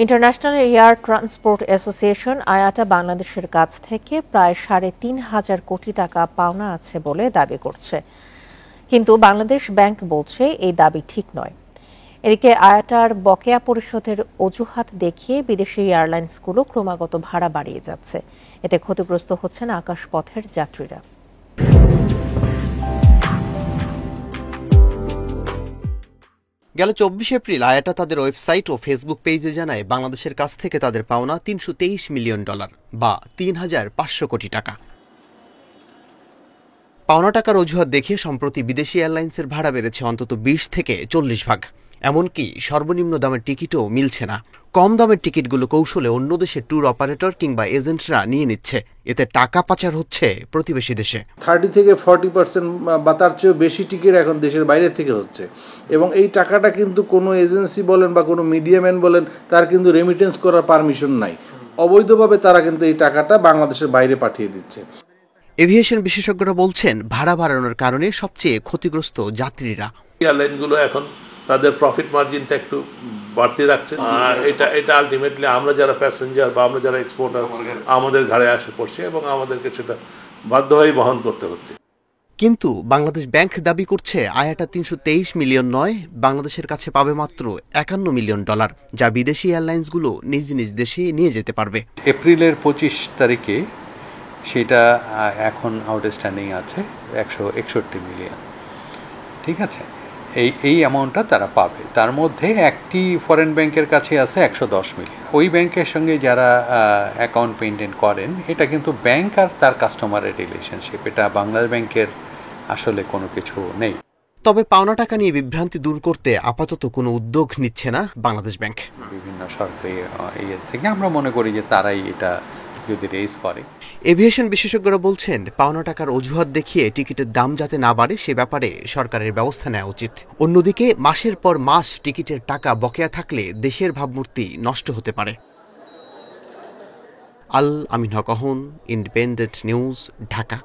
International air transport association আয়াটা বাংলাদেশের কাছ থেকে প্রায় ৩.৫ কোটি টাকা পাওনা আছে বলে দাবি করছে, কিন্তু বাংলাদেশ ব্যাংক বলছে এই দাবি ঠিক নয়। এদিকে আয়াটার বকেয়া পরিশোধের অজুহাত দেখিয়ে বিদেশি এয়ারলাইন্সগুলো ক্রমাগত ভাড়া বাড়িয়ে যাচ্ছে, এতে ক্ষতিগ্রস্ত হচ্ছেন আকাশপথের যাত্রীরা। গেল ২৪ এপ্রিল আয়াটা তাদের ওয়েবসাইট ও ফেসবুক পেজে জানায় বাংলাদেশের কাছ থেকে তাদের পাওনা $৩২৩ মিলিয়ন বা ৩,৫০০ কোটি টাকা। পাওনা টাকার অজুহাত দেখিয়ে সম্প্রতি বিদেশি এয়ারলাইন্সের ভাড়া বেড়েছে অন্তত ২০ থেকে ৪০ ভাগ। এমনকি সর্বনিম্ন দামের টিকিটও মিলছে না। কম দামের টিকিটগুলো কৌশলে অন্য দেশের ট্যুর অপারেটর কিংবা এজেন্টরা নিয়ে নিচ্ছে, এতে টাকা পাচার হচ্ছে প্রতিবেশী দেশে। 30 থেকে 40% বা তার চেয়েও বেশি টিকিট এখন দেশের বাইরে থেকে হচ্ছে, এবং এই টাকাটা কিন্তু কোনো এজেন্সি বলেন বা কোনো মিডিয়াম্যান বলেন তার কিন্তু রেমিটেন্স করার পারমিশন নাই। অবৈধভাবে তারা কিন্তু এই টাকাটা বাংলাদেশের বাইরে পাঠিয়ে দিচ্ছে। এভিয়েশন বিশেষজ্ঞরা বলছেন ভাড়া বাড়ানোর কারণে সবচেয়ে ক্ষতিগ্রস্ত যাত্রীরা। এয়ারলাইনগুলো এখন তাদের প্রফিট মার্জিনটা একটু বাড়তি রাখছে। এটা আলটিমেটলি আমরা যারা প্যাসেঞ্জার বা আমরা যারা এক্সপোর্টার আমাদের ঘাড়ে আসে পড়ছে এবং আমাদেরকে সেটা বাধ্য হয়ে বহন করতে হচ্ছে। কিন্তু বাংলাদেশ ব্যাংক দাবি করছে আয়াটা ৩২৩ মিলিয়ন নয়, বাংলাদেশের কাছে পাবে মাত্র $৫১ মিলিয়ন, যা বিদেশি এয়ারলাইন্সগুলো নিজ নিজ দেশে নিয়ে যেতে পারবে। এপ্রিলের ২৫ তারিখে সেটা এখন আউটস্ট্যান্ডিং আছে ১৬১ মিলিয়ন। ঠিক আছে, এই অ্যামাউন্টটা তারা পাবে। তার মধ্যে একটি ফরেন ব্যাংকের কাছে আছে ১১০ মিলিয়ন। ওই ব্যাংকের সঙ্গে যারা অ্যাকাউন্ট মেনটেন করেন, এটা কিন্তু ব্যাংক আর তার কাস্টমারের রিলেশনশিপ, এটা বাংলাদেশ ব্যাংকের আসলে কোনো কিছু নেই। তবে পাওনা টাকা নিয়ে বিভ্রান্তি দূর করতে আপাতত কোনো উদ্যোগ নিচ্ছে না বাংলাদেশ ব্যাংক। বিভিন্ন সরকারি থেকে আমরা মনে করি যে তারাই এটা যদি রেজ করে। এভিয়েশন বিশেষজ্ঞরা বলছেন পাওনা টাকার অজুহাত দেখিয়ে টিকিটের দাম যাতে না বাড়ে সে ব্যাপারে সরকারের ব্যবস্থা নেওয়া উচিত। অন্যদিকে মাসের পর মাস টিকিটের টাকা বকেয়া থাকলে দেশের ভাবমূর্তি নষ্ট হতে পারে। আল আমিন হক অহন, ইন্ডিপেন্ডেন্ট নিউজ, ঢাকা।